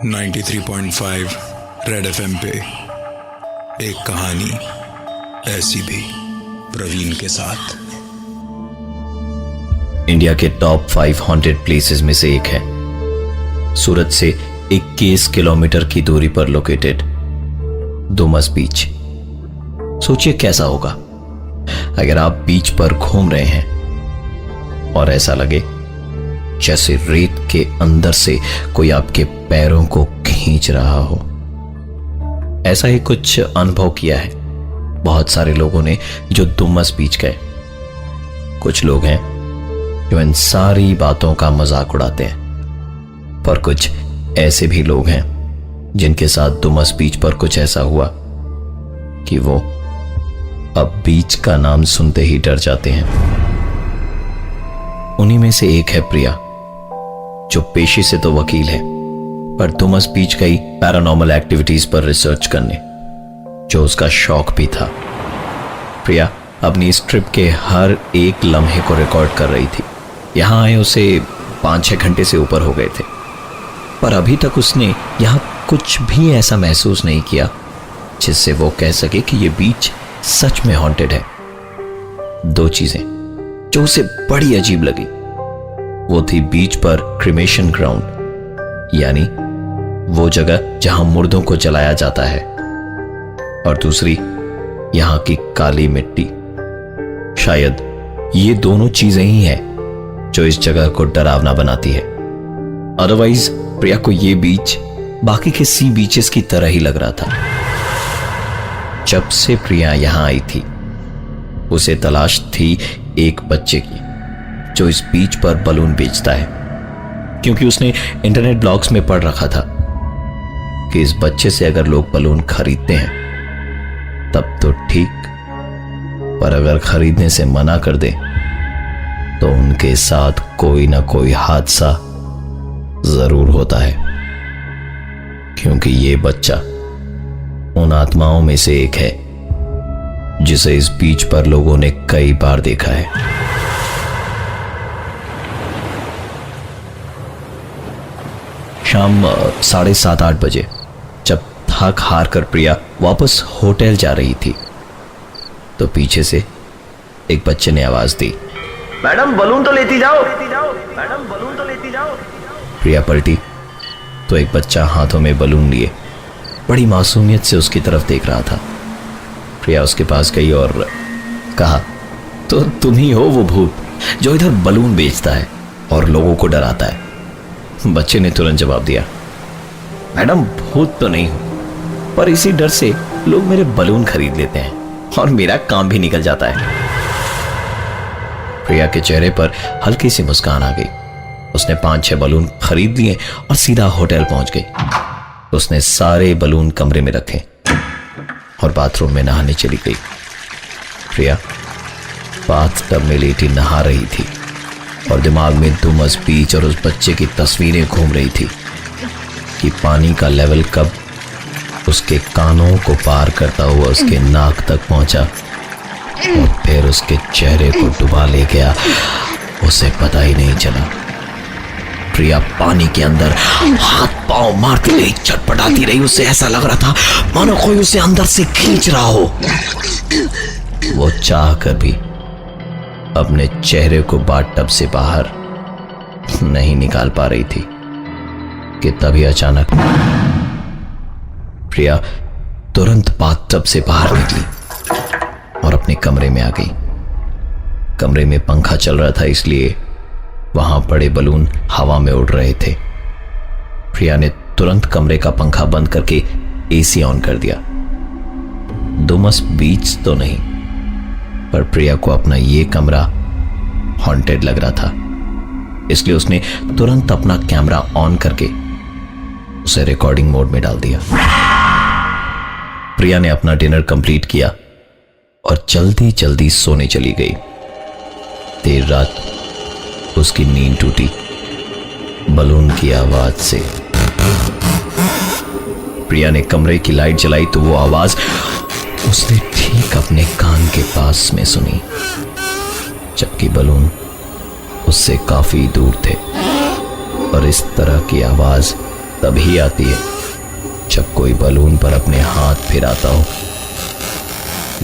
93.5 red FM पे एक कहानी ऐसी भी, प्रवीण के साथ। इंडिया के टॉप 5 हॉन्टेड प्लेसेस में से एक है। सूरत से 21 किलोमीटर की दूरी पर लोकेटेड डुमस बीच। सोचिए कैसा होगा अगर आप बीच पर घूम रहे हैं और ऐसा लगे जैसे रेत के अंदर से कोई आपके पैरों को खींच रहा हो। ऐसा ही कुछ अनुभव किया है बहुत सारे लोगों ने जो डुमस बीच गए। कुछ लोग हैं जो इन सारी बातों का मजाक उड़ाते हैं, पर कुछ ऐसे भी लोग हैं जिनके साथ डुमस बीच पर कुछ ऐसा हुआ कि वो अब बीच का नाम सुनते ही डर जाते हैं। उन्हीं में से एक है प्रिया, जो पेशे से तो वकील है पर डुमस बीच गई पैरानॉर्मल एक्टिविटीज पर रिसर्च करने, जो उसका शौक भी था। प्रिया अपनी इस ट्रिप के हर एक लम्हे को रिकॉर्ड कर रही थी। यहां आए उसे 5-6 घंटे से ऊपर हो गए थे, पर अभी तक उसने यहां कुछ भी ऐसा महसूस नहीं किया जिससे वो कह सके कि यह बीच सच में हॉन्टेड है। 2 चीजें जो उसे बड़ी अजीब लगी वो थी बीच पर क्रिमेशन ग्राउंड, यानी वो जगह जहां मुर्दों को जलाया जाता है, और दूसरी यहां की काली मिट्टी। शायद ये दोनों चीजें ही हैं जो इस जगह को डरावना बनाती है। अदरवाइज प्रिया को ये बीच बाकी के सी बीचेस की तरह ही लग रहा था। जब से प्रिया यहां आई थी उसे तलाश थी एक बच्चे की जो इस बीच पर बलून बेचता है, क्योंकि उसने इंटरनेट ब्लॉग्स में पढ़ रखा था कि इस बच्चे से अगर लोग बलून खरीदते हैं तब तो ठीक, पर अगर खरीदने से मना कर दे तो उनके साथ कोई ना कोई हादसा जरूर होता है, क्योंकि ये बच्चा उन आत्माओं में से एक है जिसे इस बीच पर लोगों ने कई बार देखा है। शाम 7:30-8 बजे जब थक हार कर प्रिया वापस होटल जा रही थी तो पीछे से एक बच्चे ने आवाज दी, मैडम बलून तो लेती जाओ, मैडम बलून तो लेती जाओ। प्रिया पलटी तो एक बच्चा हाथों में बलून लिए बड़ी मासूमियत से उसकी तरफ देख रहा था। प्रिया उसके पास गई और कहा, तो तुम ही हो वो भूत जो इधर बलून बेचता है और लोगों को डराता है। बच्चे ने तुरंत जवाब दिया, मैडम भूत तो नहीं हूं, पर इसी डर से लोग मेरे बलून खरीद लेते हैं और मेरा काम भी निकल जाता है। प्रिया के चेहरे पर हल्की सी मुस्कान आ गई। उसने 5-6 बलून खरीद लिए और सीधा होटल पहुंच गई। उसने सारे बलून कमरे में रखे और बाथरूम में नहाने चली गई। प्रिया बाथटब में लेटी नहा रही थी और दिमाग में डुमस बीच और उस बच्चे की तस्वीरें घूम रही थी कि पानी का लेवल कब उसके कानों को पार करता हुआ उसके नाक तक पहुंचा और फिर उसके चेहरे को डुबा ले गया, उसे पता ही नहीं चला। प्रिया पानी के अंदर हाथ पांव मारती रही, छटपटाती रही। उसे ऐसा लग रहा था मानो कोई उसे अंदर से खींच रहा हो। वो चाह कर भी अपने चेहरे को बाथटब से बाहर नहीं निकाल पा रही थी कि तभी अचानक प्रिया तुरंत बाथटब से बाहर निकली और अपने कमरे में आ गई। कमरे में पंखा चल रहा था, इसलिए वहां पड़े बलून हवा में उड़ रहे थे। प्रिया ने तुरंत कमरे का पंखा बंद करके एसी ऑन कर दिया। डुमस बीच तो नहीं, पर प्रिया को अपना ये कमरा हॉन्टेड लग रहा था, इसलिए उसने तुरंत अपना कैमरा ऑन करके उसे रिकॉर्डिंग मोड में डाल दिया। प्रिया ने अपना डिनर कंप्लीट किया और जल्दी जल्दी सोने चली गई। देर रात उसकी नींद टूटी बलून की आवाज से। प्रिया ने कमरे की लाइट जलाई तो वो आवाज उसने ठीक अपने कान के पास में सुनी, जबकि बलून उससे काफी दूर थे। पर इस तरह की आवाज तभी आती है जब कोई बलून पर अपने हाथ फिराता हो।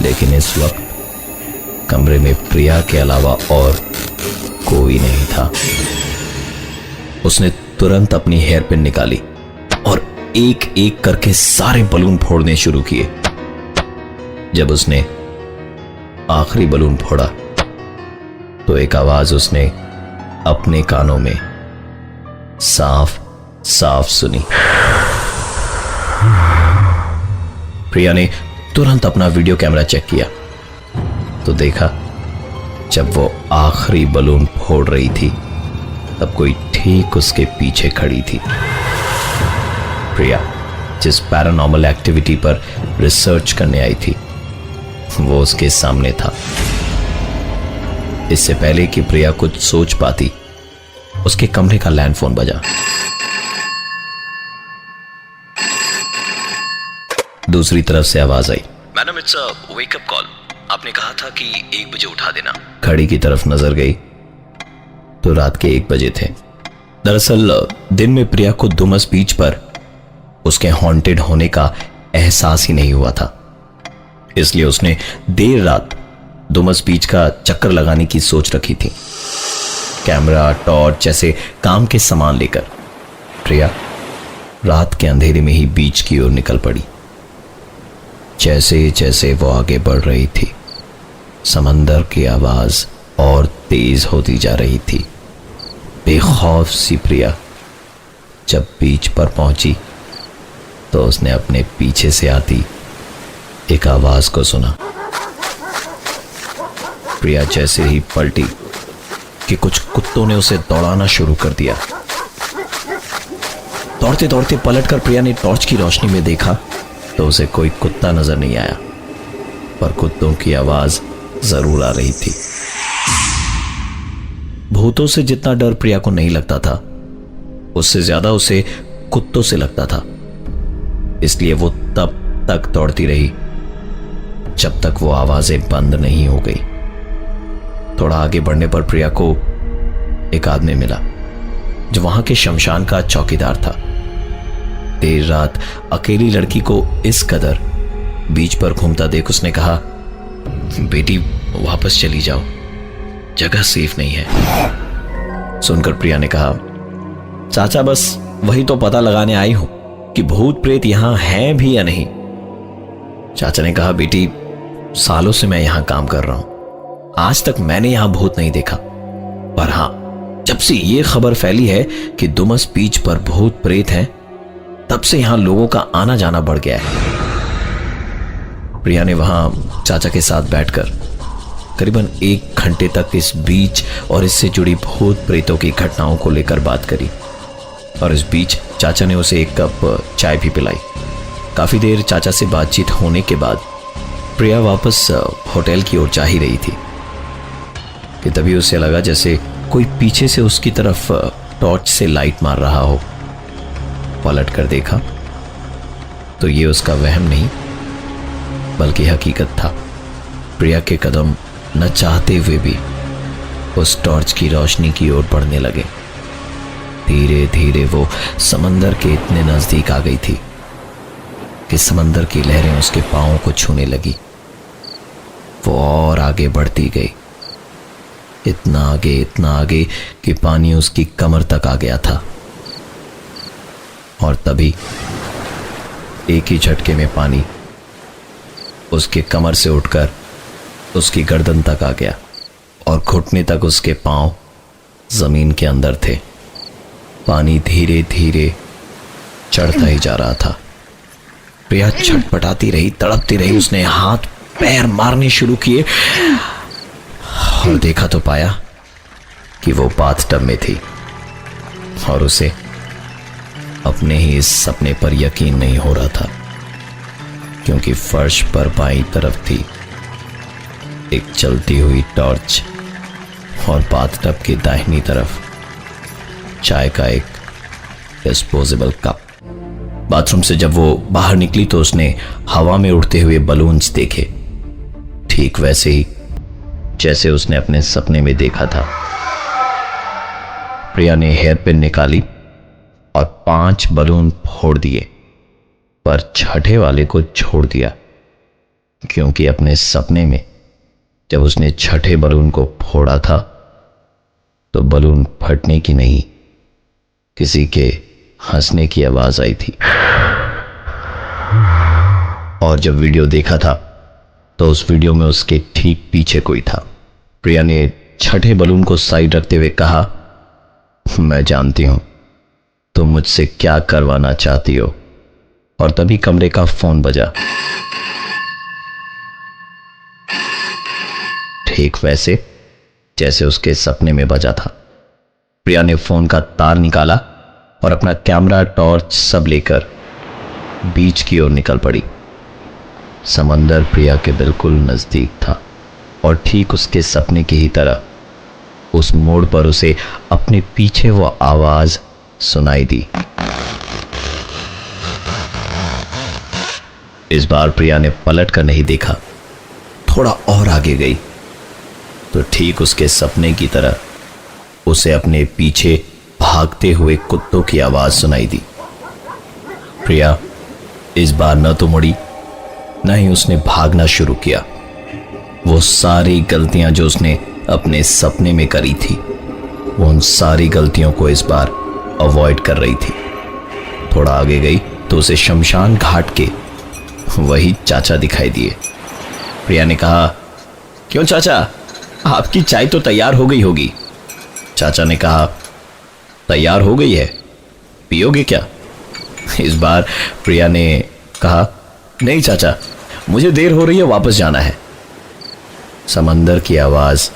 लेकिन इस वक्त कमरे में प्रिया के अलावा और कोई नहीं था। उसने तुरंत अपनी हेयर पिन निकाली और एक एक करके सारे बलून फोड़ने शुरू किए। जब उसने आखिरी बलून फोड़ा तो एक आवाज उसने अपने कानों में साफ साफ सुनी। प्रिया ने तुरंत अपना वीडियो कैमरा चेक किया तो देखा जब वो आखिरी बलून फोड़ रही थी तब कोई ठीक उसके पीछे खड़ी थी। प्रिया जिस पैरानॉर्मल एक्टिविटी पर रिसर्च करने आई थी वो उसके सामने था। इससे पहले कि प्रिया कुछ सोच पाती उसके कमरे का लैंडफोन बजा। दूसरी तरफ से आवाज आई, madam it's a wake up call, आपने कहा था कि 1 बजे उठा देना। घड़ी की तरफ नजर गई तो रात के 1 बजे थे। दरअसल दिन में प्रिया को डुमस बीच पर उसके हॉन्टेड होने का एहसास ही नहीं हुआ था, इसलिए उसने देर रात डुमस बीच का चक्कर लगाने की सोच रखी थी। कैमरा, टॉर्च जैसे काम के सामान लेकर प्रिया रात के अंधेरे में ही बीच की ओर निकल पड़ी। जैसे जैसे वो आगे बढ़ रही थी समंदर की आवाज और तेज होती जा रही थी। बेखौफ सी प्रिया जब बीच पर पहुंची तो उसने अपने पीछे से आती एक आवाज को सुना। प्रिया जैसे ही पलटी कि कुछ कुत्तों ने उसे दौड़ाना शुरू कर दिया। दौड़ते दौड़ते पलटकर प्रिया ने टॉर्च की रोशनी में देखा तो उसे कोई कुत्ता नजर नहीं आया, पर कुत्तों की आवाज जरूर आ रही थी। भूतों से जितना डर प्रिया को नहीं लगता था उससे ज्यादा उसे कुत्तों से लगता था, इसलिए वो तब तक दौड़ती रही जब तक वो आवाजें बंद नहीं हो गई। थोड़ा आगे बढ़ने पर प्रिया को एक आदमी मिला जो वहां के शमशान का चौकीदार था। देर रात अकेली लड़की को इस कदर बीच पर घूमता देख उसने कहा, बेटी वापस चली जाओ, जगह सेफ नहीं है। सुनकर प्रिया ने कहा, चाचा बस वही तो पता लगाने आई हूं कि भूत प्रेत यहां हैं भी या नहीं। चाचा ने कहा, बेटी सालों से मैं यहां काम कर रहा हूं, आज तक मैंने यहां भूत नहीं देखा, पर हां जब से यह खबर फैली है कि डुमस बीच पर भूत प्रेत हैं तब से यहां लोगों का आना जाना बढ़ गया है। प्रिया ने वहां चाचा के साथ बैठकर करीबन 1 घंटे तक इस बीच और इससे जुड़ी भूत प्रेतों की घटनाओं को लेकर बात करी, और इस बीच चाचा ने उसे 1 कप चाय भी पिलाई। काफी देर चाचा से बातचीत होने के बाद प्रिया वापस होटल की ओर जा ही रही थी कि तभी उसे लगा जैसे कोई पीछे से उसकी तरफ टॉर्च से लाइट मार रहा हो। पलट कर देखा तो ये उसका वहम नहीं बल्कि हकीकत था। प्रिया के कदम न चाहते हुए भी उस टॉर्च की रोशनी की ओर बढ़ने लगे। धीरे धीरे वो समंदर के इतने नजदीक आ गई थी कि समंदर की लहरें उसके पांवों को छूने लगी। वो और आगे बढ़ती गई, इतना आगे कि पानी उसकी कमर तक आ गया था। और तभी एक ही झटके में पानी उसके कमर से उठकर उसकी गर्दन तक आ गया और घुटने तक उसके पांव जमीन के अंदर थे। पानी धीरे धीरे चढ़ता ही जा रहा था। प्रिया छटपटाती रही, तड़पती रही। उसने हाथ पैर मारने शुरू किए और देखा तो पाया कि वो बाथटब में थी और उसे अपने ही इस सपने पर यकीन नहीं हो रहा था, क्योंकि फर्श पर बाईं तरफ थी एक चलती हुई टॉर्च और बाथटब की दाहिनी तरफ चाय का एक डिस्पोजेबल कप। बाथरूम से जब वो बाहर निकली तो उसने हवा में उड़ते हुए बलून्स देखे, ठीक वैसे ही जैसे उसने अपने सपने में देखा था। प्रिया ने हेयर पिन निकाली और 5 बलून फोड़ दिए, पर छठे वाले को छोड़ दिया, क्योंकि अपने सपने में जब उसने छठे बलून को फोड़ा था तो बलून फटने की नहीं, किसी के हंसने की आवाज आई थी। और जब वीडियो देखा था तो उस वीडियो में उसके ठीक पीछे कोई था। प्रिया ने छठे बलून को साइड रखते हुए कहा, मैं जानती हूं तुम मुझसे क्या करवाना चाहती हो। और तभी कमरे का फोन बजा, ठीक वैसे जैसे उसके सपने में बजा था। प्रिया ने फोन का तार निकाला और अपना कैमरा, टॉर्च सब लेकर बीच की ओर निकल पड़ी। समंदर प्रिया के बिल्कुल नजदीक था और ठीक उसके सपने की ही तरह उस मोड़ पर उसे अपने पीछे वो आवाज सुनाई दी। इस बार प्रिया ने पलट कर नहीं देखा, थोड़ा और आगे गई तो ठीक उसके सपने की तरह उसे अपने पीछे भागते हुए कुत्तों की आवाज सुनाई दी। प्रिया इस बार न तो मुड़ी, न ही उसने भागना शुरू किया। वो सारी गलतियां जो उसने अपने सपने में करी थी, वो उन सारी गलतियों को इस बार अवॉइड कर रही थी। थोड़ा आगे गई तो उसे शमशान घाट के वही चाचा दिखाई दिए। प्रिया ने कहा, क्यों चाचा, आपकी चाय तो तैयार हो गई होगी। चाचा ने कहा, तैयार हो गई है, पियोगे क्या? इस बार प्रिया ने कहा, नहीं चाचा, मुझे देर हो रही है, वापस जाना है। समंदर की आवाज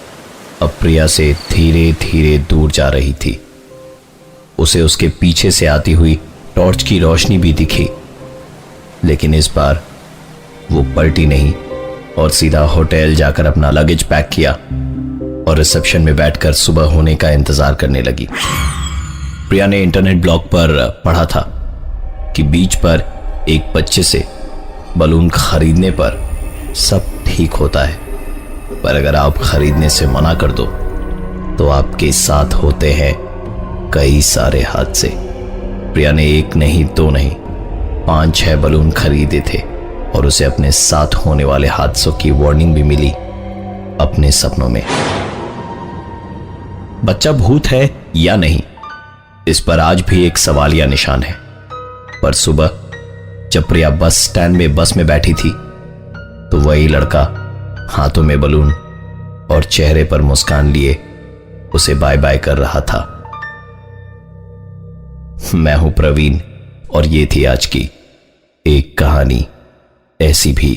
अब प्रिया से धीरे धीरे दूर जा रही थी। उसे उसके पीछे से आती हुई टॉर्च की रोशनी भी दिखी, लेकिन इस बार वो पलटी नहीं और सीधा होटल जाकर अपना लगेज पैक किया और रिसेप्शन में बैठकर सुबह होने का इंतजार करने लगी। प्रिया ने इंटरनेट ब्लॉग पर पढ़ा था कि बीच पर एक बच्चे से बलून खरीदने पर सब ठीक होता है, पर अगर आप खरीदने से मना कर दो तो आपके साथ होते हैं कई सारे हादसे। प्रिया ने 1 नहीं 2 नहीं 5-6 बलून खरीदे थे और उसे अपने साथ होने वाले हादसों की वार्निंग भी मिली अपने सपनों में। बच्चा भूत है या नहीं, इस पर आज भी एक सवालिया निशान है। पर सुबह जब प्रिया बस स्टैंड में बस में बैठी थी तो वही लड़का हाथों में बलून और चेहरे पर मुस्कान लिए उसे बाय बाय कर रहा था। मैं हूं प्रवीण और ये थी आज की एक कहानी ऐसी भी।